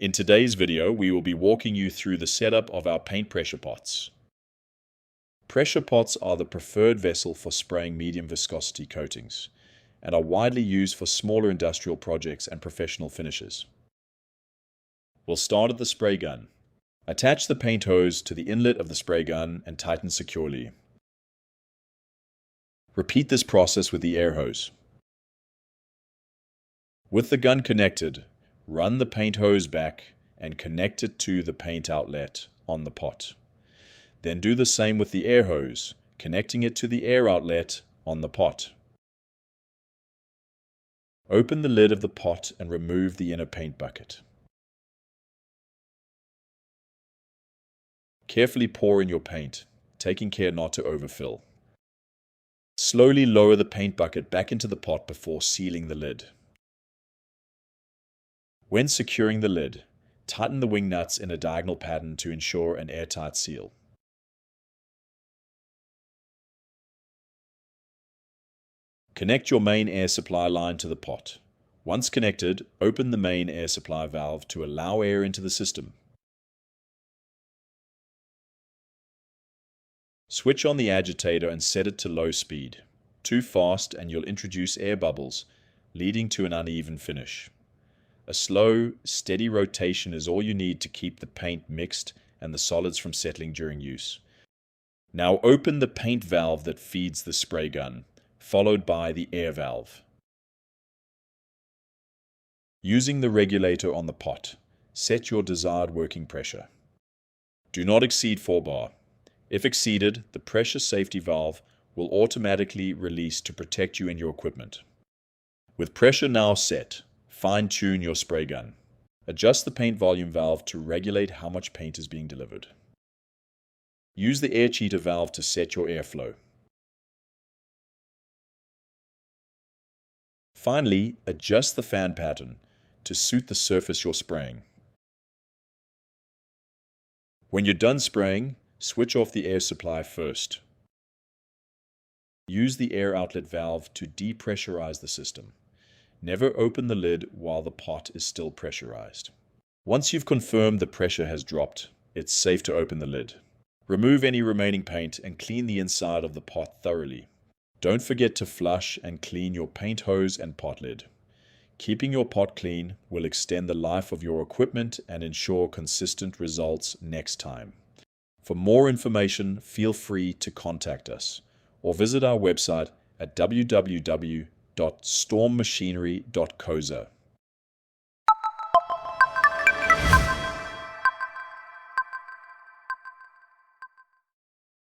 In today's video, we will be walking you through the setup of our paint pressure pots. Pressure pots are the preferred vessel for spraying medium viscosity coatings and are widely used for smaller industrial projects and professional finishes. We'll start at the spray gun. Attach the paint hose to the inlet of the spray gun and tighten securely. Repeat this process with the air hose. With the gun connected, run the paint hose back and connect it to the paint outlet on the pot. Then do the same with the air hose, connecting it to the air outlet on the pot. Open the lid of the pot and remove the inner paint bucket. Carefully pour in your paint, taking care not to overfill. Slowly lower the paint bucket back into the pot before sealing the lid. When securing the lid, tighten the wing nuts in a diagonal pattern to ensure an airtight seal. Connect your main air supply line to the pot. Once connected, open the main air supply valve to allow air into the system. Switch on the agitator and set it to low speed. Too fast and you'll introduce air bubbles, leading to an uneven finish. A slow, steady rotation is all you need to keep the paint mixed and the solids from settling during use. Now open the paint valve that feeds the spray gun, followed by the air valve. Using the regulator on the pot, set your desired working pressure. Do not exceed 4 bar. If exceeded, the pressure safety valve will automatically release to protect you and your equipment. With pressure now set, fine-tune your spray gun. Adjust the paint volume valve to regulate how much paint is being delivered. Use the air cheater valve to set your airflow. Finally, adjust the fan pattern to suit the surface you're spraying. When you're done spraying, switch off the air supply first. Use the air outlet valve to depressurize the system. Never open the lid while the pot is still pressurized. Once you've confirmed the pressure has dropped, it's safe to open the lid. Remove any remaining paint and clean the inside of the pot thoroughly. Don't forget to flush and clean your paint hose and pot lid. Keeping your pot clean will extend the life of your equipment and ensure consistent results next time. For more information, feel free to contact us or visit our website at www.stormmachinery.co.za.